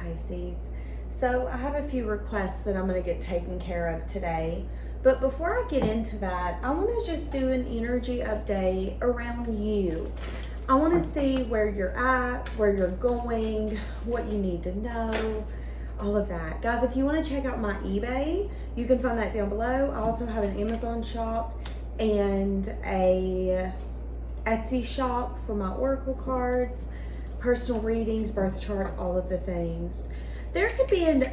Pisces. So I have a few requests that I'm going to get taken care of today. But before I get into that, I want to just do an energy update around you. I want to see where you're at, where you're going, what you need to know, all of that. Guys, if you want to check out my eBay, you can find that down below. I also have an Amazon shop and a Etsy shop for my oracle cards, personal readings, birth charts, all of the things. There could be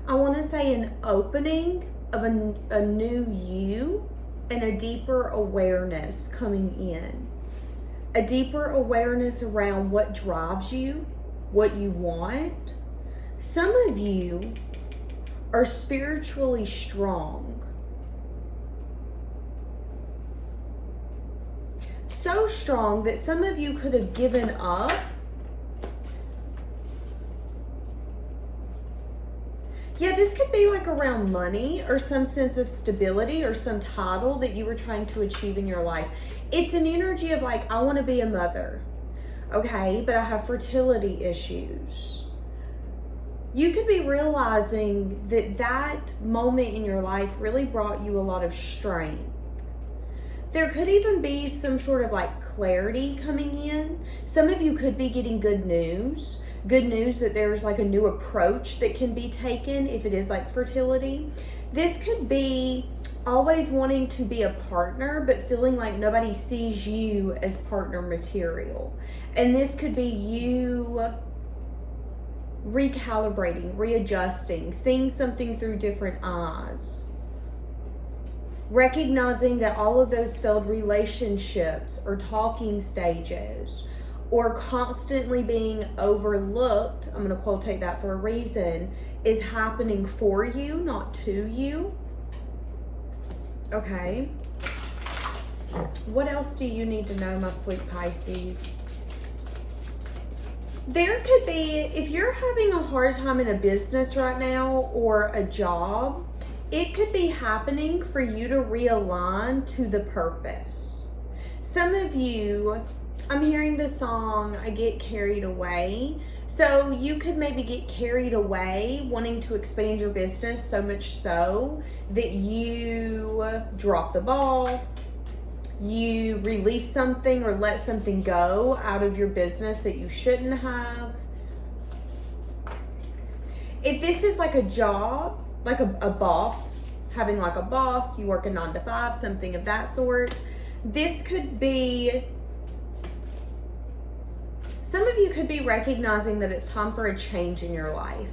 I want to say an opening of a new you and a deeper awareness coming in. A deeper awareness around what drives you, what you want. Some of you are spiritually strong. So strong that some of you could have given up. Yeah, this could be like around money or some sense of stability or some title that you were trying to achieve in your life. It's an energy of like, I want to be a mother, okay, but I have fertility issues. You could be realizing that that moment in your life really brought you a lot of strength. There could even be some sort of like clarity coming in. Some of you could be getting good news that there's like a new approach that can be taken if it is like fertility. This could be always wanting to be a partner, but feeling like nobody sees you as partner material. And this could be you recalibrating, readjusting, seeing something through different eyes. Recognizing that all of those failed relationships or talking stages or constantly being overlooked, I'm going to quotate that for a reason, is happening for you, not to you. Okay. What else do you need to know, my sweet Pisces? There could be, if you're having a hard time in a business right now or a job, it could be happening for you to realign to the purpose. Some of you, I'm hearing the song, I Get Carried Away. So you could maybe get carried away wanting to expand your business so much so that you drop the ball, you release something or let something go out of your business that you shouldn't have. If this is like a job, like a boss, having like a boss, you work a 9 to 5, something of that sort. This could be, some of you could be recognizing that it's time for a change in your life.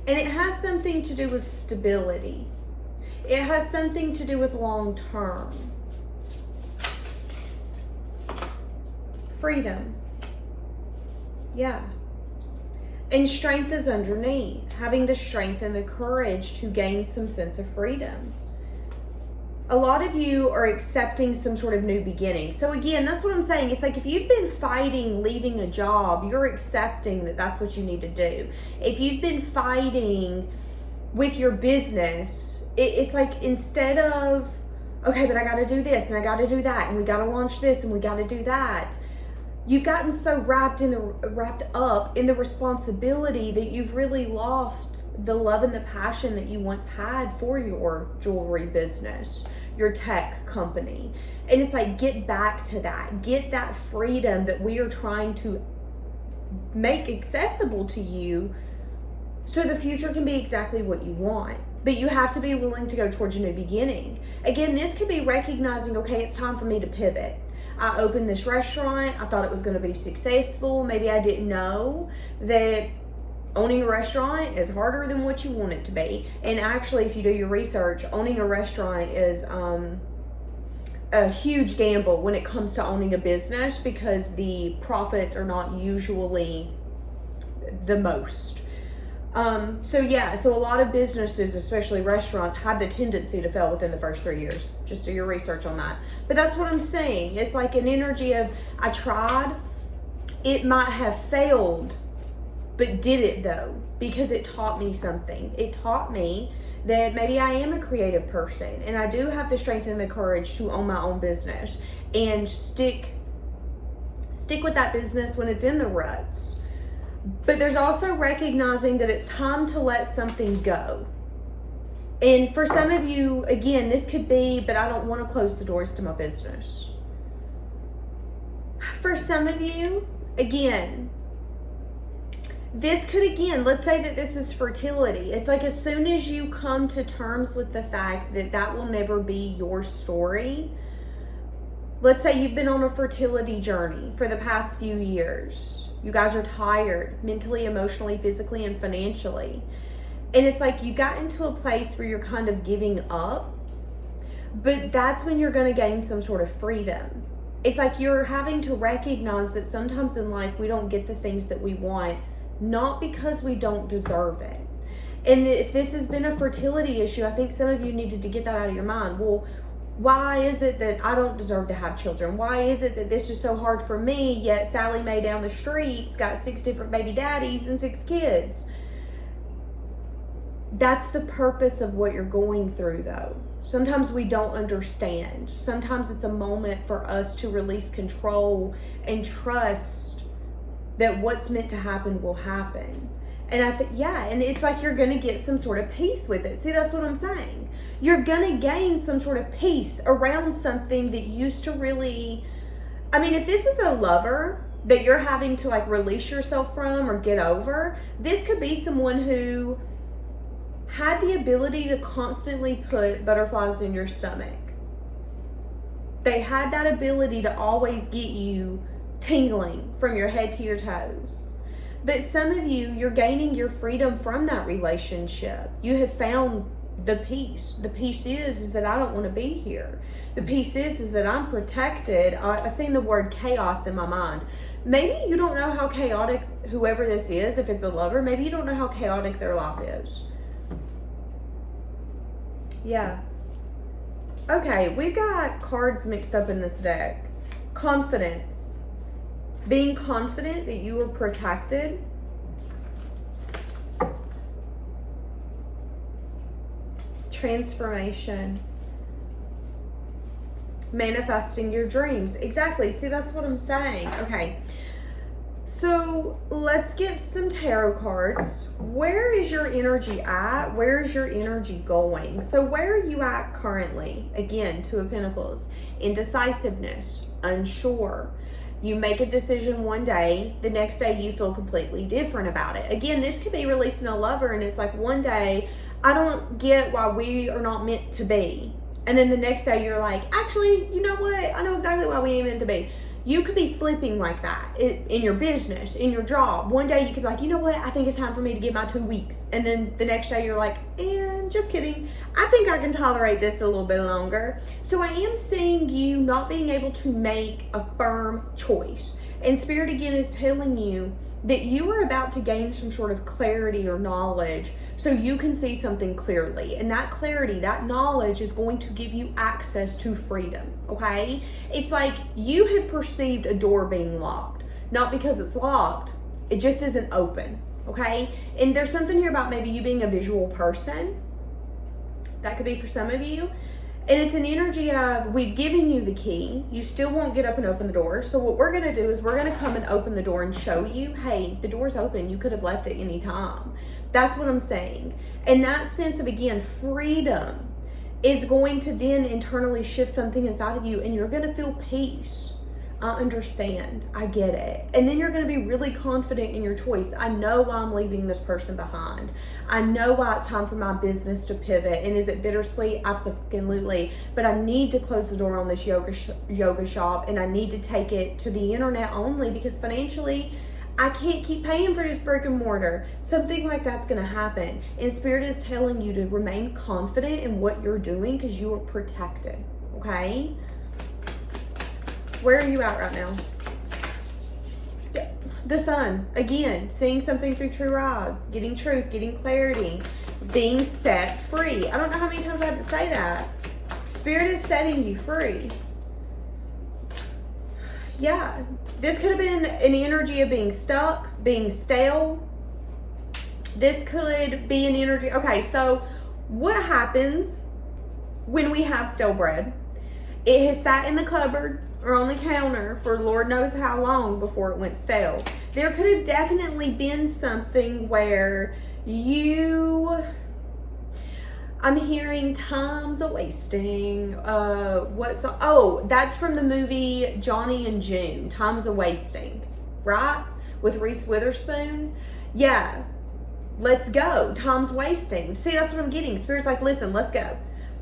And it has something to do with stability. It has something to do with long term. Freedom. Yeah. And strength is underneath. Having the strength and the courage to gain some sense of freedom. A lot of you are accepting some sort of new beginning. So again, that's what I'm saying. It's like if you've been fighting leaving a job, you're accepting that that's what you need to do. If you've been fighting with your business, it's like instead of, okay, but I got to do this and I got to do that and we got to launch this and we got to do that. You've gotten so wrapped up in the responsibility that you've really lost the love and the passion that you once had for your jewelry business, your tech company. And it's like, get back to that. Get that freedom that we are trying to make accessible to you so the future can be exactly what you want. But you have to be willing to go towards a new beginning. Again, this could be recognizing, okay, it's time for me to pivot. I opened this restaurant. I thought it was going to be successful. Maybe I didn't know that owning a restaurant is harder than what you want it to be. And actually, if you do your research, owning a restaurant is a huge gamble when it comes to owning a business because the profits are not usually the most. So a lot of businesses, especially restaurants, have the tendency to fail within the first 3 years. Just do your research on that. But that's what I'm saying. It's like an energy of, I tried, it might have failed, but did it though, because it taught me something. It taught me that maybe I am a creative person and I do have the strength and the courage to own my own business and stick with that business when it's in the ruts. But there's also recognizing that it's time to let something go. And for some of you, again, this could be, but I don't want to close the doors to my business. For some of you, again, this could, again, let's say that this is fertility. It's like as soon as you come to terms with the fact that that will never be your story. Let's say you've been on a fertility journey for the past few years. You guys are tired mentally, emotionally, physically, and financially. And it's like you got into a place where you're kind of giving up. But that's when you're going to gain some sort of freedom. It's like you're having to recognize that sometimes in life we don't get the things that we want, not because we don't deserve it. And if this has been a fertility issue, I think some of you needed to get that out of your mind. Well, why is it that I don't deserve to have children? Why is it that this is so hard for me, yet Sally Mae down the street's got 6 different baby daddies and 6 kids? That's the purpose of what you're going through, though. Sometimes we don't understand. Sometimes it's a moment for us to release control and trust that what's meant to happen will happen. And I think, yeah, and it's like you're going to get some sort of peace with it. See, that's what I'm saying. You're going to gain some sort of peace around something that used to really, I mean, if this is a lover that you're having to like release yourself from or get over, this could be someone who had the ability to constantly put butterflies in your stomach. They had that ability to always get you tingling from your head to your toes. But some of you, you're gaining your freedom from that relationship. You have found the peace. The peace is that I don't want to be here. The peace is that I'm protected. I've seen the word chaos in my mind. Maybe you don't know how chaotic whoever this is, if it's a lover, maybe you don't know how chaotic their life is. Yeah. Okay, we've got cards mixed up in this deck. Confidence. Being confident that you are protected. Transformation. Manifesting your dreams. Exactly. See, that's what I'm saying. Okay. So let's get some tarot cards. Where is your energy at? Where is your energy going? So where are you at currently? Again, Two of Pentacles. Indecisiveness. Unsure. You make a decision one day, the next day you feel completely different about it. Again, this could be releasing a lover and it's like one day, I don't get why we are not meant to be. And then the next day you're like, actually, you know what? I know exactly why we ain't meant to be. You could be flipping like that in your business, in your job. One day you could be like, you know what? I think it's time for me to get my 2 weeks. And then the next day you're like, and just kidding. I think I can tolerate this a little bit longer. So I am seeing you not being able to make a firm choice. And Spirit again is telling you that you are about to gain some sort of clarity or knowledge so you can see something clearly. And that clarity, that knowledge is going to give you access to freedom, okay? It's like you have perceived a door being locked, not because it's locked, it just isn't open, okay? And there's something here about maybe you being a visual person. That could be for some of you. And it's an energy of, we've given you the key. You still won't get up and open the door. So what we're going to do is we're going to come and open the door and show you, hey, the door's open. You could have left at any time. That's what I'm saying. And that sense of, again, freedom is going to then internally shift something inside of you and you're going to feel peace. I understand. I get it. And then you're going to be really confident in your choice. I know why I'm leaving this person behind. I know why it's time for my business to pivot. And is it bittersweet? Absolutely. But I need to close the door on this yoga shop and I need to take it to the internet only because financially I can't keep paying for this brick and mortar. Something like that's going to happen. And Spirit is telling you to remain confident in what you're doing because you are protected. Okay? Where are you at right now? The Sun. Again, seeing something through true eyes, getting truth, getting clarity, being set free. I don't know how many times I have to say that. Spirit is setting you free. Yeah, this could have been an energy of being stuck, being stale. This could be an energy. Okay, so what happens when we have stale bread? It has sat in the cupboard or on the counter for Lord knows how long before it went stale. There could have definitely been something where I'm hearing time's a wasting. That's from the movie Johnny and June, Time's a Wasting, right? With Reese Witherspoon. Yeah, let's go. Time's wasting. See, that's what I'm getting. Spirit's like, listen, let's go.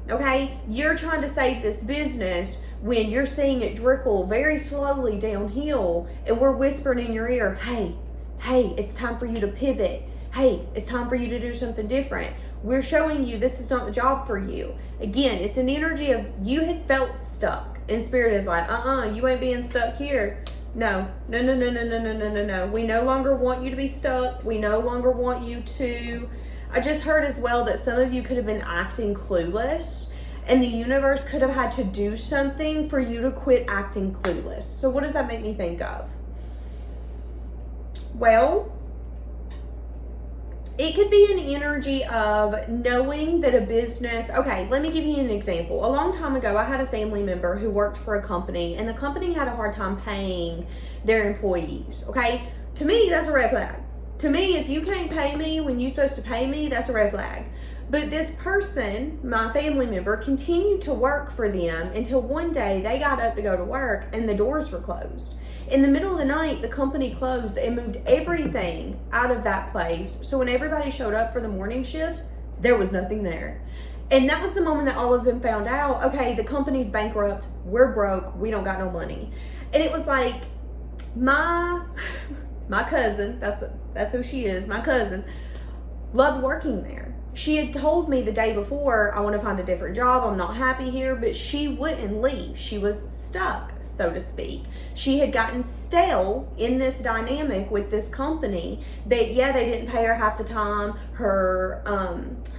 Okay? You're trying to save this business when you're seeing it trickle very slowly downhill, and we're whispering in your ear, hey, it's time for you to pivot. Hey, it's time for you to do something different. We're showing you this is not the job for you. Again, it's an energy of you had felt stuck, and Spirit is like, you ain't being stuck here. No. We no longer want you to be stuck. We no longer want you to. I just heard as well that some of you could have been acting clueless, and the universe could have had to do something for you to quit acting clueless. So what does that make me think of? Well, it could be an energy of knowing that a business, okay, let me give you an example. A long time ago, I had a family member who worked for a company, and the company had a hard time paying their employees, okay? To me, that's a red flag. To me, if you can't pay me when you're supposed to pay me, that's a red flag. But this person, my family member, continued to work for them until one day they got up to go to work and the doors were closed. In the middle of the night, the company closed and moved everything out of that place. So when everybody showed up for the morning shift, there was nothing there. And that was the moment that all of them found out, okay, the company's bankrupt, we're broke, we don't got no money. And it was like, my cousin, that's who she is, my cousin, loved working there. She had told me the day before, I want to find a different job, I'm not happy here, but she wouldn't leave. She was stuck, so to speak. She had gotten stale in this dynamic with this company that, yeah, they didn't pay her half the time. Her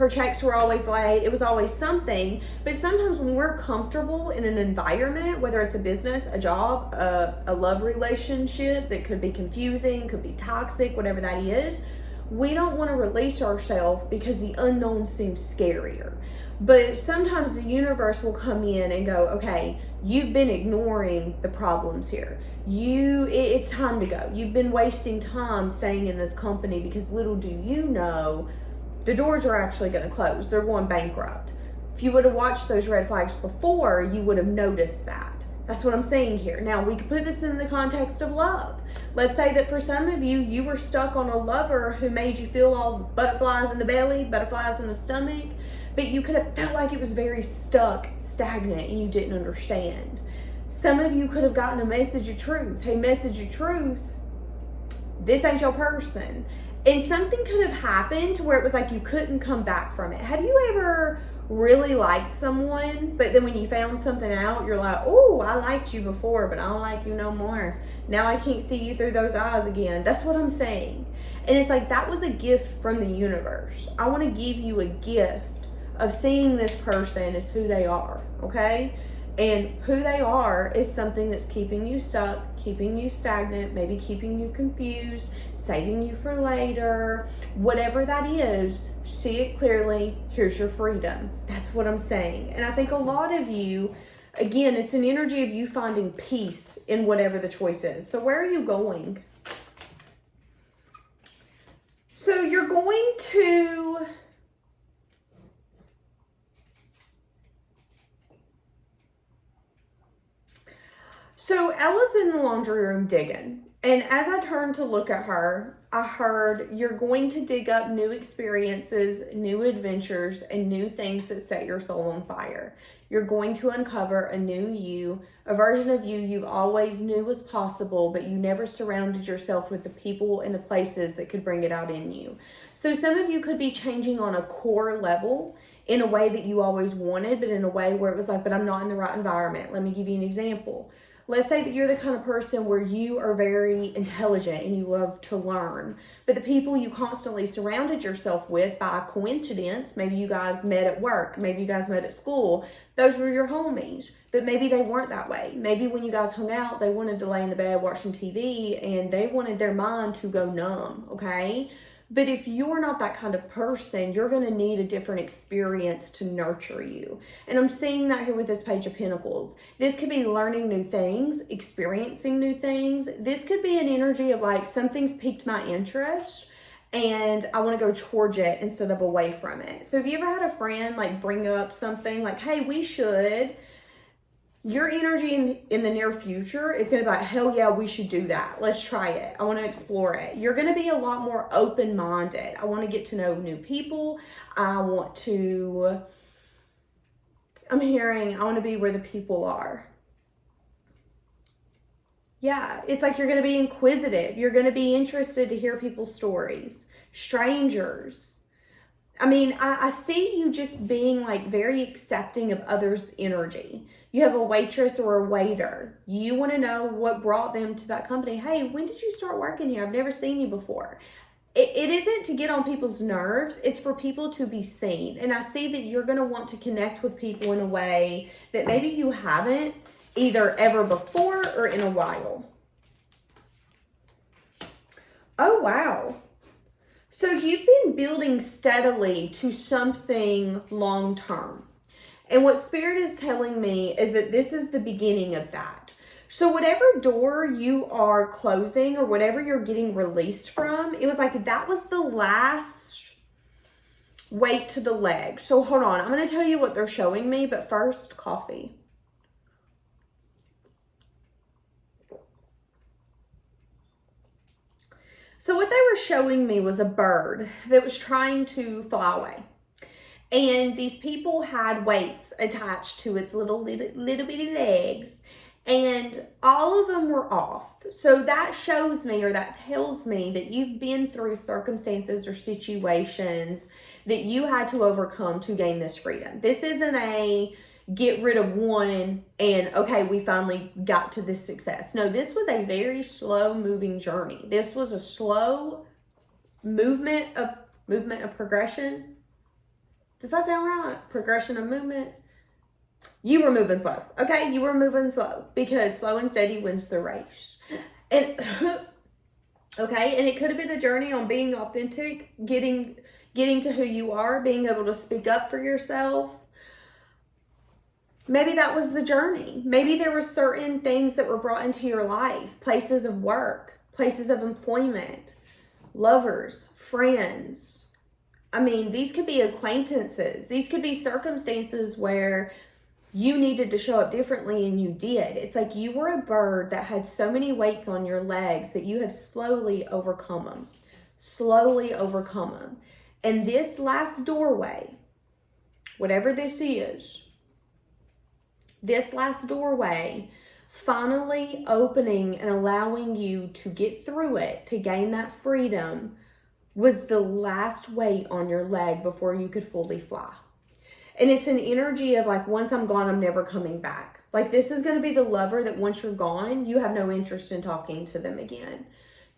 checks were always late. It was always something. But sometimes when we're comfortable in an environment, whether it's a business, a job, a love relationship that could be confusing, could be toxic, whatever that is, we don't want to release ourselves because the unknown seems scarier. But sometimes the universe will come in and go, okay, you've been ignoring the problems here. It's time to go. You've been wasting time staying in this company because little do you know, the doors are actually going to close. They're going bankrupt. If you would have watched those red flags before, you would have noticed that. That's what I'm saying here. Now, we could put this in the context of love. Let's say that for some of you, you were stuck on a lover who made you feel all butterflies in the belly, butterflies in the stomach, but you could have felt like it was very stuck, stagnant, and you didn't understand. Some of you could have gotten a message of truth. Hey, message of truth, this ain't your person. And something could have happened to where it was like you couldn't come back from it. Have you ever really liked someone, but then when you found something out, you're like, oh, I liked you before, but I don't like you no more. Now I can't see you through those eyes again. That's what I'm saying. And it's like, that was a gift from the universe. I want to give you a gift of seeing this person as who they are, okay? And who they are is something that's keeping you stuck, keeping you stagnant, maybe keeping you confused, saving you for later, whatever that is. See it clearly. Here's your freedom. That's what I'm saying. And I think a lot of you, again, it's an energy of you finding peace in whatever the choice is. So where are you going? So you're going to So Ella's in the laundry room digging. And as I turned to look at her, I heard, you're going to dig up new experiences, new adventures, and new things that set your soul on fire. You're going to uncover a new you, a version of you you've always knew was possible, but you never surrounded yourself with the people and the places that could bring it out in you. So some of you could be changing on a core level in a way that you always wanted, but in a way where it was like, but I'm not in the right environment. Let me give you an example. Let's say that you're the kind of person where you are very intelligent and you love to learn, but the people you constantly surrounded yourself with by coincidence, maybe you guys met at work, maybe you guys met at school, those were your homies, but maybe they weren't that way. Maybe when you guys hung out, they wanted to lay in the bed watching TV and they wanted their mind to go numb, okay? But if you're not that kind of person, you're going to need a different experience to nurture you. And I'm seeing that here with this Page of Pentacles. This could be learning new things, experiencing new things. This could be an energy of like, something's piqued my interest and I want to go towards it instead of away from it. So have you ever had a friend like bring up something like, hey, we should... Your energy in the near future is going to be like, hell yeah, we should do that. Let's try it. I want to explore it. You're going to be a lot more open-minded. I want to get to know new people. I'm hearing, I want to be where the people are. Yeah, it's like you're going to be inquisitive. You're going to be interested to hear people's stories. Strangers. I mean, I see you just being like very accepting of others' energy. You have a waitress or a waiter. You want to know what brought them to that company. Hey, when did you start working here? I've never seen you before. It isn't to get on people's nerves. It's for people to be seen. And I see that you're going to want to connect with people in a way that maybe you haven't either ever before or in a while. Oh, wow. So you've been building steadily to something long-term. And what Spirit is telling me is that this is the beginning of that. So whatever door you are closing or whatever you're getting released from, it was like that was the last weight to the leg. So hold on, I'm going to tell you what they're showing me, but first, coffee. So what they were showing me was a bird that was trying to fly away. And these people had weights attached to its little bitty legs. And all of them were off. So that shows me, or that tells me, that you've been through circumstances or situations that you had to overcome to gain this freedom. This isn't a get rid of one and okay, we finally got to this success. No, this was a very slow moving journey. This was a slow movement of progression. Does that sound right? Progression of movement. You were moving slow. Okay, you were moving slow because slow and steady wins the race. And okay, and it could have been a journey on being authentic, getting to who you are, being able to speak up for yourself. Maybe that was the journey. Maybe there were certain things that were brought into your life, places of work, places of employment, lovers, friends. I mean, these could be acquaintances. These could be circumstances where you needed to show up differently and you did. It's like you were a bird that had so many weights on your legs that you have slowly overcome them. Slowly overcome them. And this last doorway, whatever this is, this last doorway finally opening and allowing you to get through it, to gain that freedom, was the last weight on your leg before you could fully fly. And it's an energy of like, once I'm gone, I'm never coming back. Like this is going to be the lover that once you're gone, you have no interest in talking to them again.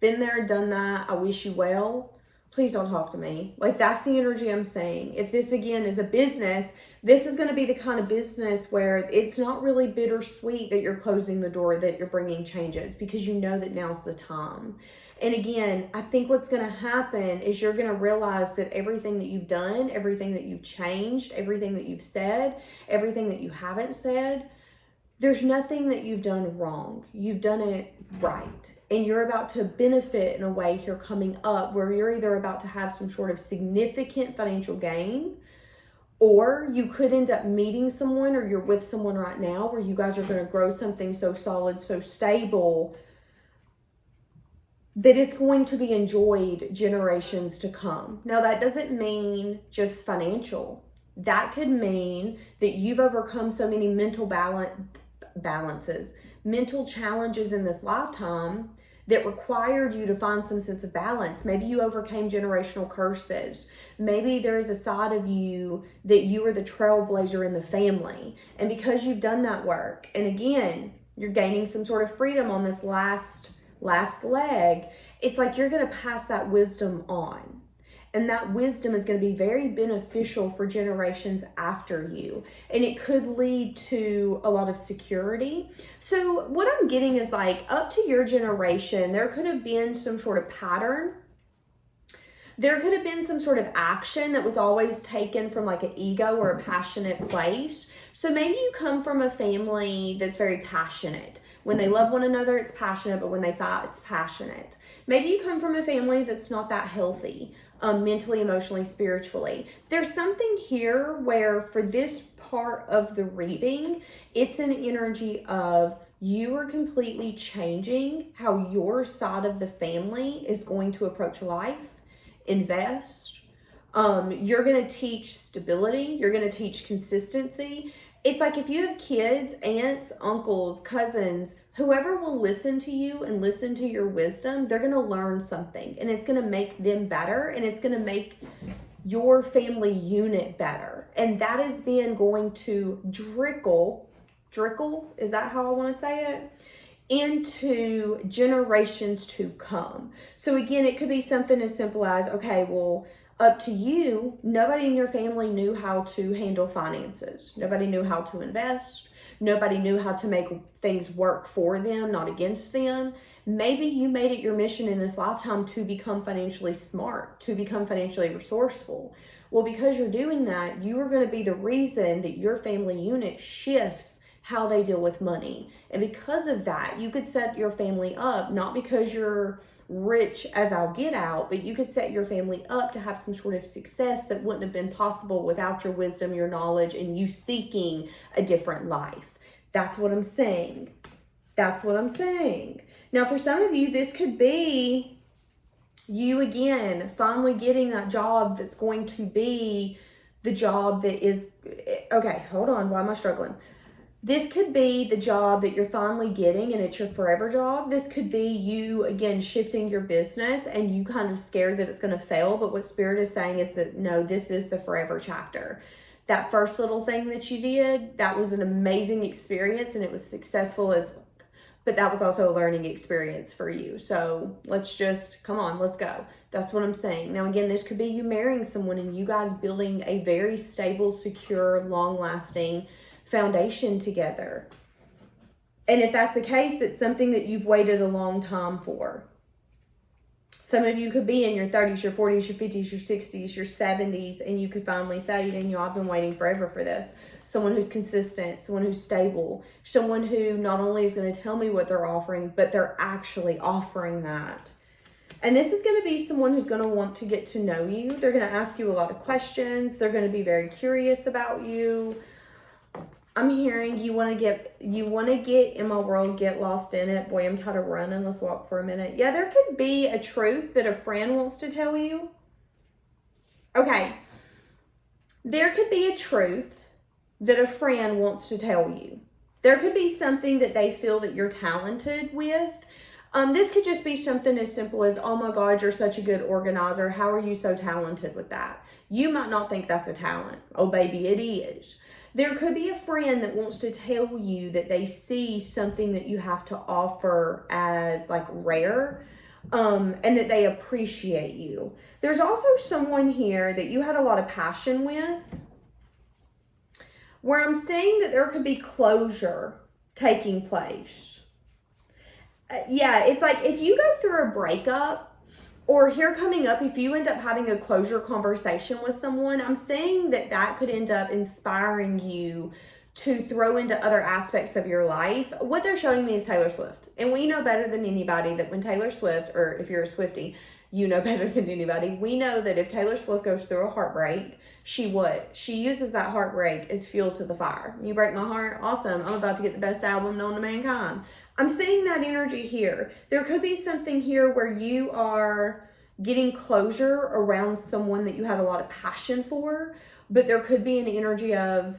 Been there, done that. I wish you well. Please don't talk to me. Like that's the energy I'm saying. If this again is a business, this is going to be the kind of business where it's not really bittersweet that you're closing the door, that you're bringing changes, because you know that now's the time. And again, I think what's going to happen is you're going to realize that everything that you've done, everything that you've changed, everything that you've said, everything that you haven't said, there's nothing that you've done wrong. You've done it right. And you're about to benefit in a way here coming up where you're either about to have some sort of significant financial gain, or you could end up meeting someone, or you're with someone right now where you guys are going to grow something so solid, so stable, that it's going to be enjoyed generations to come. Now, that doesn't mean just financial. That could mean that you've overcome so many mental balances, mental challenges in this lifetime that required you to find some sense of balance. Maybe you overcame generational curses. Maybe there is a side of you that you are the trailblazer in the family. And because you've done that work, and again, you're gaining some sort of freedom on this last leg, it's like you're going to pass that wisdom on. And that wisdom is going to be very beneficial for generations after you. And it could lead to a lot of security. So what I'm getting is like up to your generation, there could have been some sort of pattern There could have been some sort of action that was always taken from like an ego or a passionate place. So maybe you come from a family that's very passionate. When they love one another, it's passionate, but when they fight, it's passionate. Maybe you come from a family that's not that healthy, mentally, emotionally, spiritually. There's something here where for this part of the reading, it's an energy of you are completely changing how your side of the family is going to approach life, invest. You're going to teach stability. You're going to teach consistency. It's like if you have kids, aunts, uncles, cousins, whoever will listen to you and listen to your wisdom, they're going to learn something, and it's going to make them better, and it's going to make your family unit better. And that is then going to trickle, is that how I want to say it? Into generations to come. So again, it could be something as simple as, okay, well, up to you, nobody in your family knew how to handle finances. Nobody knew how to invest. Nobody knew how to make things work for them, not against them. Maybe you made it your mission in this lifetime to become financially smart, to become financially resourceful. Well, because you're doing that, you are going to be the reason that your family unit shifts how they deal with money. And because of that, you could set your family up, not because you're rich as I'll get out, but you could set your family up to have some sort of success that wouldn't have been possible without your wisdom, your knowledge, and you seeking a different life. That's what I'm saying. That's what I'm saying. Now, for some of you, this could be you again, finally getting that job that's going to be the job that is, okay, hold on, why am I struggling? This could be the job that you're finally getting and it's your forever job. This could be you, again, shifting your business and you kind of scared that it's going to fail. But what Spirit is saying is that, no, this is the forever chapter. That first little thing that you did, that was an amazing experience and it was successful but that was also a learning experience for you. So let's just, come on, let's go. That's what I'm saying. Now, again, this could be you marrying someone and you guys building a very stable, secure, long-lasting foundation together. And if that's the case, it's something that you've waited a long time for. Some of you could be in your 30s, your 40s, your 50s, your 60s, your 70s, and you could finally say, Daniel, I've been waiting forever for this. Someone who's consistent, someone who's stable, someone who not only is going to tell me what they're offering, but they're actually offering that. And this is going to be someone who's going to want to get to know you. They're going to ask you a lot of questions. They're going to be very curious about you. I'm hearing you want to get in my world, get lost in it. Boy, I'm tired of running. Let's walk for a minute. Yeah, there could be a truth that a friend wants to tell you. Okay. There could be a truth that a friend wants to tell you. There could be something that they feel that you're talented with. This could just be something as simple as, oh my God, you're such a good organizer. How are you so talented with that? You might not think that's a talent. Oh, baby, it is. There could be a friend that wants to tell you that they see something that you have to offer as like rare, and that they appreciate you. There's also someone here that you had a lot of passion with, where I'm saying that there could be closure taking place. Yeah, it's like if you go through a breakup, or here coming up, if you end up having a closure conversation with someone, I'm saying that that could end up inspiring you to throw into other aspects of your life. What they're showing me is Taylor Swift. And we know better than anybody that when Taylor Swift, or if you're a Swiftie, you know better than anybody. We know that if Taylor Swift goes through a heartbreak, she uses that heartbreak as fuel to the fire. You break my heart? Awesome. I'm about to get the best album known to mankind. I'm seeing that energy here. There could be something here where you are getting closure around someone that you have a lot of passion for, but there could be an energy of,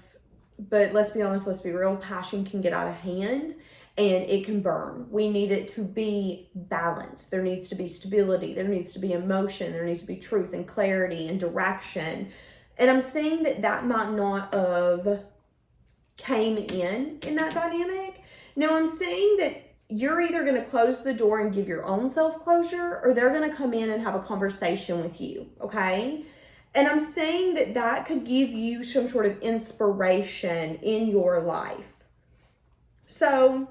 but let's be honest, let's be real, passion can get out of hand and it can burn. We need it to be balanced. There needs to be stability. There needs to be emotion. There needs to be truth and clarity and direction. And I'm saying that that might not have came in that dynamic. Now, I'm saying that you're either going to close the door and give your own self-closure, or they're going to come in and have a conversation with you, okay? And I'm saying that that could give you some sort of inspiration in your life. So,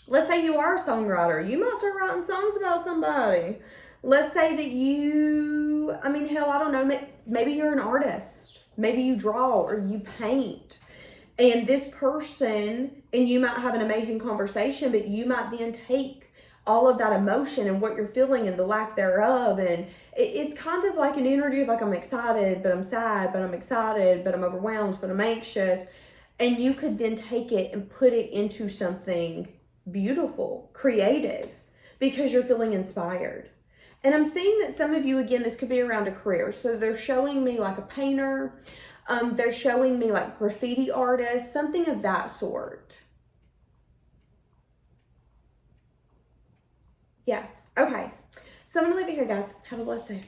let's say you are a songwriter. You might start writing songs about somebody. Let's say that you, I mean, hell, I don't know, maybe you're an artist. Maybe you draw or you paint. And this person, and you might have an amazing conversation, but you might then take all of that emotion and what you're feeling and the lack thereof. And it's kind of like an energy of like, I'm excited, but I'm sad, but I'm excited, but I'm overwhelmed, but I'm anxious. And you could then take it and put it into something beautiful, creative, because you're feeling inspired. And I'm seeing that some of you, again, this could be around a career. So they're showing me like a painter. They're showing me like graffiti artists, something of that sort. Yeah. Okay. So I'm going to leave it here, guys. Have a blessed day.